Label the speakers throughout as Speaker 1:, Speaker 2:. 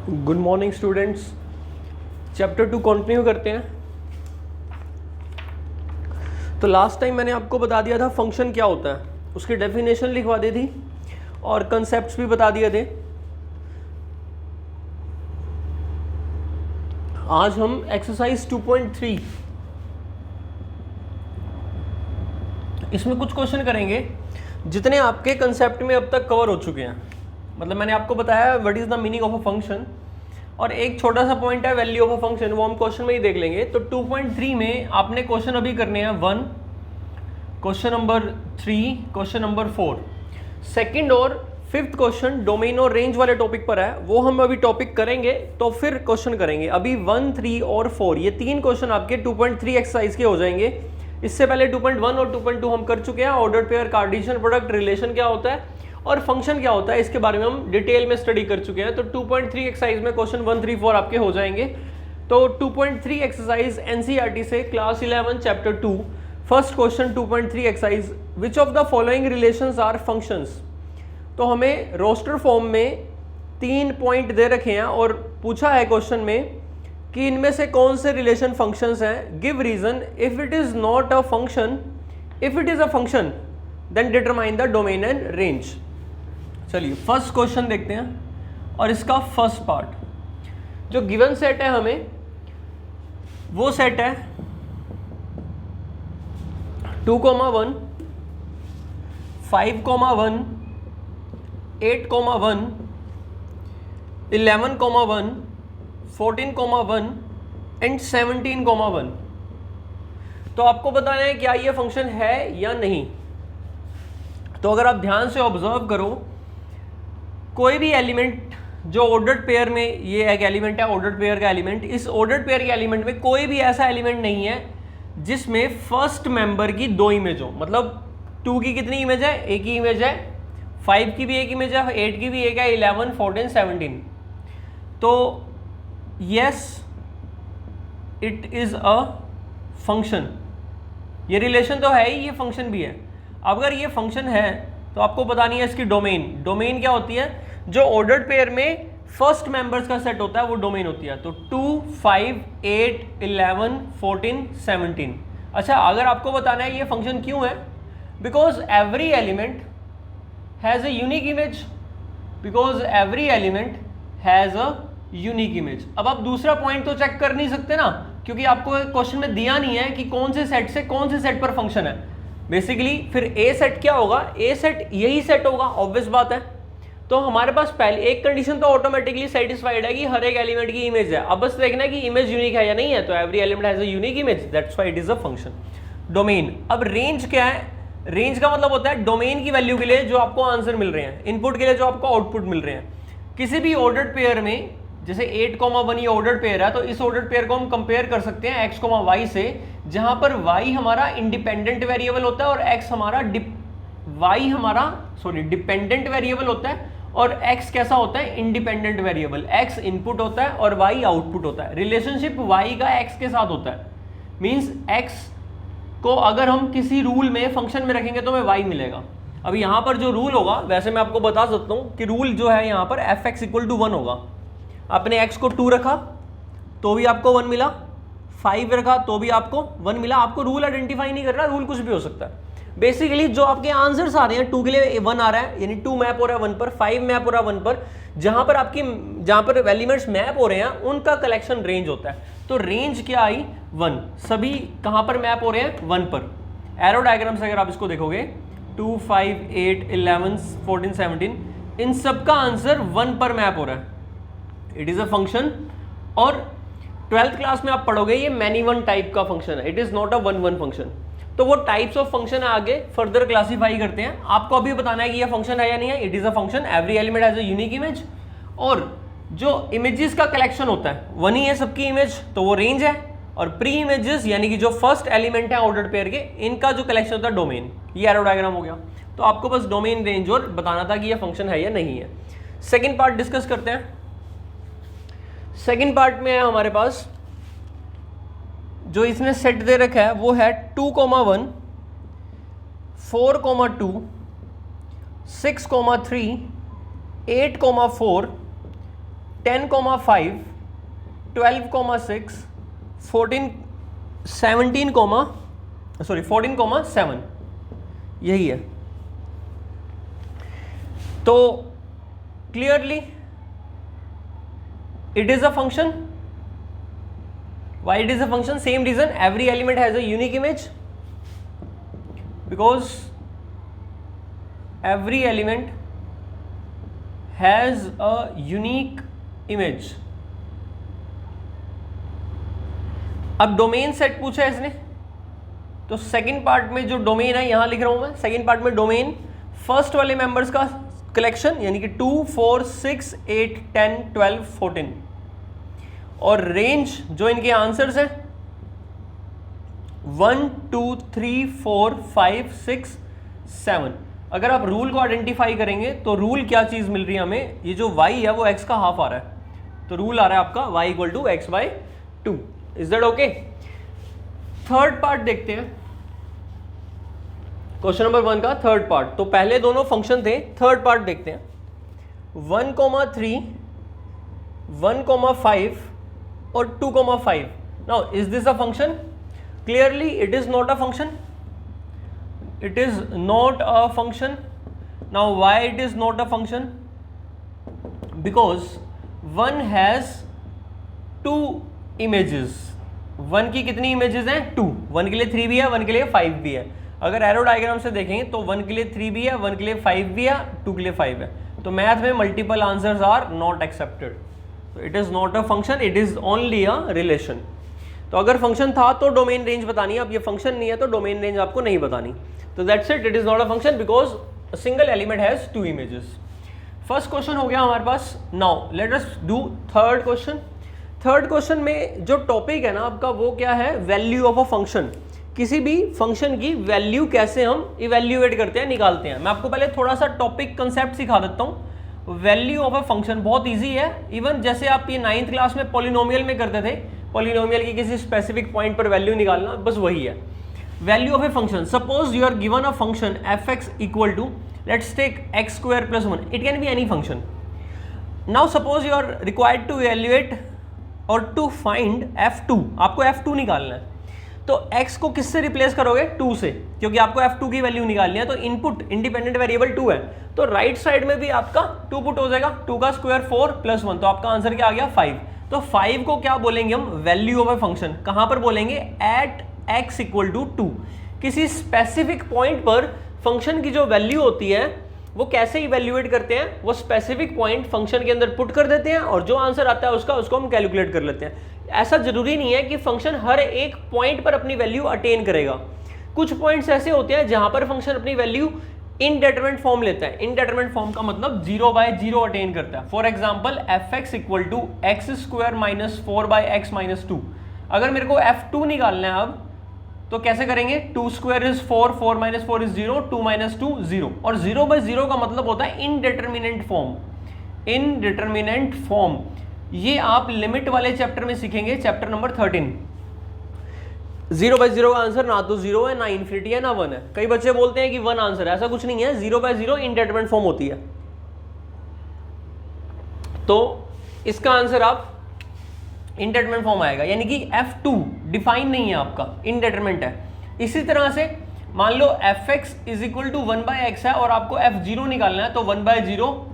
Speaker 1: Good morning students. Chapter 2 continue करते हैं। तो लास्ट टाइम मैंने आपको बता दिया था फंक्शन क्या होता है, उसकी डेफिनेशन लिखवा दी थी और कंसेप्ट्स भी बता दिए थे। आज हम एक्सरसाइज 2.3 इसमें कुछ क्वेश्चन करेंगे जितने आपके कंसेप्ट में अब तक कवर हो चुके हैं। मतलब मैंने आपको बताया what is the meaning of a function और एक छोटा सा पॉइंट है वैल्यू ऑफ अ फंक्शन, वो हम क्वेश्चन में ही देख लेंगे। तो 2.3 में आपने क्वेश्चन अभी करने हैं 1, question number 3, question number 4। Second और फिफ्थ क्वेश्चन डोमेन और रेंज वाले टॉपिक पर है, वो हम अभी टॉपिक करेंगे तो फिर क्वेश्चन करेंगे। अभी 1, 3 और 4 ये तीन क्वेश्चन आपके 2.3 एक्सरसाइज के हो जाएंगे। इससे पहले 2.1 और 2.2 हम कर चुके हैं। Order pair, Cartesian product, relation क्या होता है और फंक्शन क्या होता है, इसके बारे में हम डिटेल में स्टडी कर चुके हैं। तो 2.3 एक्सरसाइज में क्वेश्चन 1, 3, 4 आपके हो जाएंगे। तो 2.3 एक्सरसाइज एनसीईआरटी से class 11 chapter 2 first question 2.3 exercise, which of the following relations are functions. तो हमें रोस्टर फॉर्म में 3 पॉइंट दे रखे हैं और पूछा है क्वेश्चन में कि इनमें से कौन से रिलेशन फंक्शंस हैं। Give reason if it is not a function, if it is a function then determine the domain and range. चलिए फर्स्ट क्वेश्चन देखते हैं और इसका फर्स्ट पार्ट जो गिवन सेट है हमें वो सेट है 2,1, 5,1, 8,1, 11,1, 14,1 एंड 17,1। तो आपको बताना है क्या ये फंक्शन है या नहीं। तो अगर आप ध्यान से ऑब्जर्व करो, कोई भी एलिमेंट जो ऑर्डर्ड पेयर में, ये एक एलिमेंट है ऑर्डर्ड पेयर का एलिमेंट, इस ऑर्डर्ड पेयर के एलिमेंट में कोई भी ऐसा एलिमेंट नहीं है जिसमें फर्स्ट मेंबर की 2 इमेज हो। मतलब 2 की कितनी इमेज है, एक ही इमेज है, 5 की भी एक इमेज है, 8 की भी एक है, 11, 14, 17। तो yes it is a function. ये रिलेशन तो है ही, ये फंक्शन भी है। अगर ये फंक्शन है तो आपको बतानी है इसकी डोमेन। डोमेन क्या होती है, जो ऑर्डर्ड पेयर में फर्स्ट मेंबर्स का सेट होता है वो डोमेन होती है। तो 2, 5, 8, 11, 14, 17। अच्छा, अगर आपको बताना है ये फंक्शन क्यों है, because every element has a unique image, because every element has a unique image. अब आप दूसरा पॉइंट तो चेक कर नहीं सकते ना, क्योंकि आपको क्वेश्चन में दिया नहीं है कि कौन से सेट से कौन से सेट पर फंक्शन है। बेसिकली फिर ए सेट क्या होगा, ए सेट यही सेट होगा, ऑब्वियस बात है। तो हमारे पास पहले एक कंडीशन तो ऑटोमेटिकली सेटिस्फाइड है कि हर एक एलिमेंट की इमेज है। अब बस देखना है कि इमेज यूनिक है या नहीं है। तो every element has a unique image, that's why it is a function. Domain, अब रेंज क्या है, रेंज का मतलब होता है डोमेन की वैल्यू के लिए जो आपको आंसर मिल रहे हैं, इनपुट के लिए जो आपको आउटपुट मिल रहे हैं। किसी भी ऑर्डर्ड पेयर में, जैसे 8,1 ये ऑर्डर्ड पेयर है, तो इस ऑर्डर्ड पेयर को हम कंपेयर कर सकते हैं x, y से, जहां पर y हमारा इंडिपेंडेंट वेरिएबल होता है और x हमारा डिपेंडेंट वेरिएबल होता है और x कैसा होता है, इंडिपेंडेंट वेरिएबल। x इनपुट होता है और y आउटपुट होता है। रिलेशनशिप y का x के साथ होता है, मींस x को अगर हम किसी रूल में फंक्शन में रखेंगे तो हमें y मिलेगा। अब यहाँ पर जो रूल होगा, वैसे मैं आपको बता सकता हूँ कि रूल जो है यहाँ पर fx = 1 होगा। आपने x को 2 रखा तो भी आपको 1 मिला, 5 रखा तो भी आपको 1 मिला। आपको रूल आइडेंटिफाई नहीं करना, रूल कुछ भी हो सकता है। बेसिकली जो आपके आंसर्स आ रहे हैं, 2 के लिए 1 आ रहा है यानी 2 मैप हो रहा है 1 पर, 5 मैप हो रहा है 1 पर, जहां पर एलिमेंट्स मैप हो रहे हैं उनका कलेक्शन रेंज होता है। तो रेंज क्या आई, 1। सभी कहां पर मैप हो रहे हैं, 1 पर। एरो डायग्राम से अगर आप इसको देखोगे 2, 5, 8, 11, 14, 17, इन सब का आंसर 1 पर मैप हो रहा है। It is a function. और 12th क्लास में आप पढ़ोगे ये मैनी वन टाइप का फंक्शन है, it is not a 1 function. तो वो टाइप्स ऑफ फंक्शन आगे फर्दर क्लासीफाई करते हैं। आपको अभी बताना है कि ये फंक्शन है या नहीं है। It is a function, every element has a unique image, और जो इमेजेस का कलेक्शन होता है 1 ही है सबकी इमेज, तो वो रेंज है। और प्री इमेजेस यानी कि जो फर्स्ट एलिमेंट है ऑर्डर्ड पेयर के, इनका जो कलेक्शन होता है डोमेन। ये एरो डायग्राम हो गया। तो आपको बस डोमेन, रेंज और बताना था कि ये फंक्शन है या नहीं है। सेकेंड पार्ट डिस्कस करते हैं। सेकेंड पार्ट में है हमारे पास जो इसने सेट दे रखा है वो है 2,1, 4,2, 6,3, 8,4, 10,5, 12,6, 14,7 यही है। तो clearly it is a function. Why it is a function? Same reason, every element has a unique image, because every element has a unique image. अब डोमेन सेट पूछा है इसने, तो सेकंड पार्ट में जो डोमेन है यहां लिख रहा हूं मैं, सेकंड पार्ट में डोमेन फर्स्ट वाले मेंबर्स का कलेक्शन, यानी कि 2, 4, 6, 8, 10, 12, 14, और रेंज जो इनके आंसर्स हैं 1, 2, 3, 4, 5, 6, 7। अगर आप रूल को आइडेंटिफाई करेंगे तो रूल क्या चीज मिल रही है हमें, ये जो y है वो x का हाफ आ रहा है, तो रूल आ रहा है आपका y equal to x by 2। Is that okay? Third part देखते हैं, क्वेश्चन नंबर 1 का थर्ड पार्ट। तो पहले दोनों फंक्शन थे, थर्ड पार्ट देखते हैं। 1,3, 1,5 और 2,5। Now is this a function? Clearly it is not a function, it is not a function. Now why it is not a function? Because 1 has 2 images. 1 की कितनी images हैं? 2। 1 के लिए 3 भी है, 1 के लिए 5 भी है। अगर एरो डायग्राम से देखेंगे तो 1 के लिए 3 भी है, 1 के लिए 5 भी है, 2 के लिए 5 है। तो मैथ में multiple answers are not accepted. तो it is not a function, it is only a relation. तो अगर फंक्शन था तो डोमेन रेंज बतानी है, अब ये फंक्शन नहीं है तो डोमेन रेंज आपको नहीं बतानी। तो that's it, it is not a function because a single element has 2 images. First question हो गया हमारे पास। Now let us do third question. Third question में जो टॉपिक है ना आपका वो क्या है? Value of a function. किसी भी फंक्शन की वैल्यू कैसे हम इवेल्युएट करते हैं, निकालते हैं। मैं आपको पहले थोड़ा सा टॉपिक कंसेप्ट सिखा देता हूँ। वैल्यू ऑफ अ फंक्शन बहुत ईजी है, इवन जैसे आप ये 9th क्लास में पॉलिनोमियल में करते थे, पॉलिनोमियल की किसी स्पेसिफिक पॉइंट पर वैल्यू निकालना, बस वही है। Value of a function, suppose you are given a function f x equal to, let's take x square plus 1, it can be any function. Now suppose you are required to evaluate और to find f2, आपको f2 निकालना है। तो x को किससे replace करोगे? 2 से, क्योंकि आपको f2 की वैल्यू निकालनी है। तो इनपुट इंडिपेंडेंट वेरिएबल 2 है, तो राइट साइड में भी आपका 2 पुट हो जाएगा। 2 का स्क्वायर 4 प्लस 1, तो आपका आंसर क्या आ गया? 5। तो 5 को क्या बोलेंगे हम? Value of a function. कहां पर बोलेंगे? At x equal to 2। किसी स्पेसिफिक पॉइंट पर फंक्शन की जो वैल्यू होती है वो कैसे इवैल्यूएट करते हैं? वो स्पेसिफिक पॉइंट फंक्शन के अंदर पुट कर देते हैं और जो आंसर आता है उसको हम कैलकुलेट कर लेते हैं। ऐसा जरूरी नहीं है कि फंक्शन हर एक पॉइंट पर अपनी वैल्यू अटेन करेगा। कुछ पॉइंट्स ऐसे होते हैं जहां पर फंक्शन अपनी वैल्यू इनडेटरमिनेट फॉर्म लेता है। इनडेटरमिनेट फॉर्म का मतलब 0/0 अटेन करता है। For example f x equal to x square minus 4/x minus 2। अगर मेरे को f2 निकालना है अब, तो कैसे करेंगे? 2 square is 4, 4 minus 4 is 0, 2 minus 2 0। और 0/0 का मतलब होता है इनडेटरमिनेंट फॉर्म। इनडेटरमिनेंट फॉर्म ये आप लिमिट वाले चैप्टर में सीखेंगे, चैप्टर नंबर 13। 0/0 का आंसर ना तो 0 है, ना इन्फिनिटी है, ना 1 है। कई बच्चे बोलते हैं कि 1 आंसर है, ऐसा कुछ नहीं है। 0/0 इनडेटरमिनेंट फॉर्म होती है। तो इसका आंसर आप इनडेटरमिनेंट फॉर्म आएगा, यानी कि f2 डिफाइन नहीं है आपका, इनडेटरमिनेंट है। इसी तरह से मान लो fx is equal to 1/x है और आपको f0 निकालना है, तो 1/0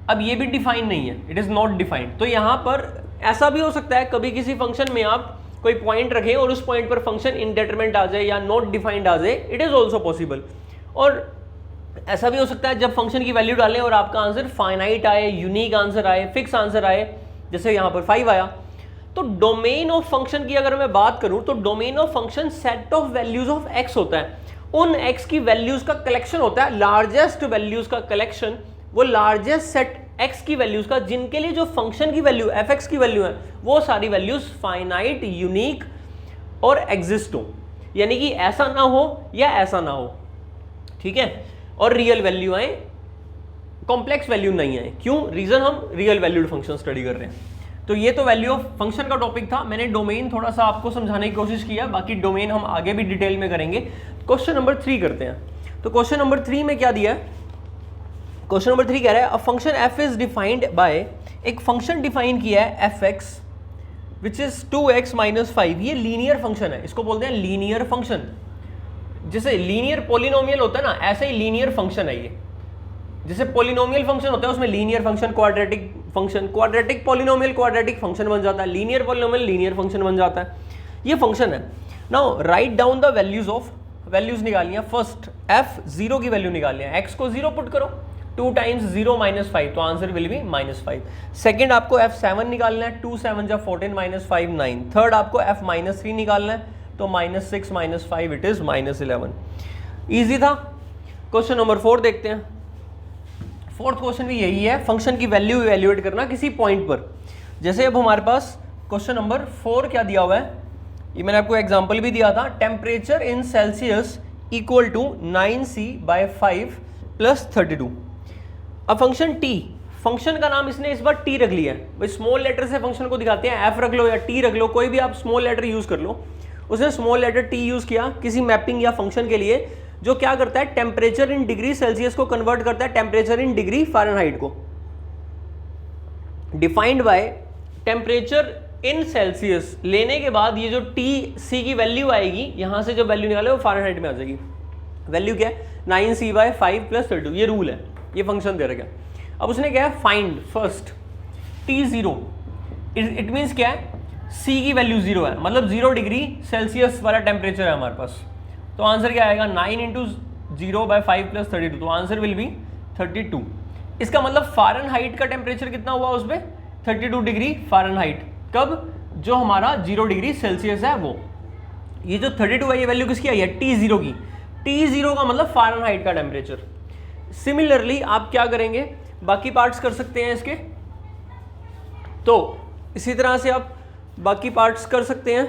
Speaker 1: अब ये भी डिफाइन नहीं है, इट इज नॉट डिफाइंड। तो यहां पर ऐसा भी हो सकता है कभी किसी फंक्शन में आप कोई पॉइंट रखें और उस पॉइंट पर फंक्शन इनडेटरमिनेंट आ जाए या नॉट डिफाइंड आ जाए, इट इज ऑल्सो पॉसिबल। और ऐसा भी हो सकता है जब फंक्शन की वैल्यू डालें और आपका आंसर फाइनाइट आए, यूनिक आंसर आए, फिक्स आंसर आए, जैसे यहां पर 5 आया। तो डोमेन ऑफ फंक्शन की अगर मैं बात करूं तो domain of function set of values of x होता है। उन x की वैल्यूज का कलेक्शन होता है, लार्जेस्ट वैल्यूज का कलेक्शन, वो लार्जेस्ट सेट x की वैल्यूज का, जिनके लिए जो फंक्शन की वैल्यू f(x) की वैल्यू है वो सारी वैल्यूज फाइनाइट, यूनिक और एग्जिस्ट हो, यानी कि ऐसा ना हो या ऐसा ना हो, ठीक है। और रियल वैल्यू आए, कॉम्प्लेक्स वैल्यू नहीं आए। क्यों? रीजन हम रियल वैल्यूड फंक्शन स्टडी कर रहे हैं। तो ये तो वैल्यू ऑफ फंक्शन का टॉपिक था। मैंने डोमेन थोड़ा सा आपको समझाने की कोशिश किया, बाकी डोमेन हम आगे भी डिटेल में करेंगे। क्वेश्चन नंबर 3 करते हैं। तो क्वेश्चन नंबर 3 में क्या दिया है? क्वेश्चन नंबर 3 कह रहा है a function f is defined by, एक फंक्शन डिफाइन किया है fx which is 2x minus 5, ये लीनियर फंक्शन है, इसको बोलते हैं लीनियर फंक्शन। जैसे लीनियर पोलिनोमियल होता है ना, ऐसे ही लीनियर फंक्शन है ये। जैसे पोलिनोमियल फंक्शन होता है उसमें linear function, quadratic function, quadratic polynomial quadratic function बन जाता है, लीनियर पोलिनोमियल लीनियर फंक्शन बन जाता है। ये फंक्शन है। Now write down the values of, values निकालनी है। फर्स्ट f0 की वैल्यू निकालनी है, x को 0 पुट करो, 2 टाइम्स 0 माइनस 5, तो आंसर विल बी -5। सेकेंड आपको f7 निकालना है, 2 7 जा 14 माइनस 5 9। थर्ड आपको f-3 निकालना है, तो -6 माइनस 5 इट इज -11। ईजी था। क्वेश्चन नंबर 4 देखते हैं। फोर्थ क्वेश्चन भी यही है, फंक्शन की वैल्यू इवैल्यूएट करना किसी पॉइंट पर। जैसे अब हमारे पास क्वेश्चन नंबर 4 क्या दिया हुआ है, ये मैंने आपको एग्जांपल भी दिया था, temperature in Celsius equal to 9c/5 + 32। अब फंक्शन t, फंक्शन का नाम इसने इस बार t रख लिया है। भाई स्मॉल लेटर से फंक्शन को दिखाते हैं, f रख लो या t रख लो, कोई भी आप स्मॉल लेटर यूज कर लो। उसने स्मॉल लेटर t यूज किया किसी मैपिंग या फंक्शन के लिए जो क्या करता है, टेम्परेचर इन डिग्री सेल्सियस को कन्वर्ट करता है टेम्परेचर इन डिग्री फ़ारेनहाइट को। Defined by temperature in Celsius लेने के बाद ये जो T की वैल्यू आएगी, यहां से जो वैल्यू निकाले वो फ़ारेनहाइट में आ जाएगी। वैल्यू क्या है, 9c/5 + 32, ये रूल है, ये फंक्शन दे रखा है। अब उसने क्या है, find first T0, it means क्या है, C की वैल्यू 0 है, मतलब 0 डिग्री सेल्सियस वाला टेम्परेचर है हमारे पास। तो आंसर क्या आएगा, 9 × 0/5 + 32, तो आंसर विल बी 32। इसका मतलब फ़ारेनहाइट का टेम्परेचर कितना हुआ उस पर, 32 डिग्री फ़ारेनहाइट। कब, जो हमारा 0 डिग्री सेल्सियस है वो। ये जो 32 है ये वैल्यू किसकी आई है, T0 की। T0 का मतलब फ़ारेनहाइट का टेम्परेचर। सिमिलरली आप क्या करेंगे, बाकी पार्ट्स कर सकते हैं इसके, तो इसी तरह से आप बाकी पार्ट्स कर सकते हैं।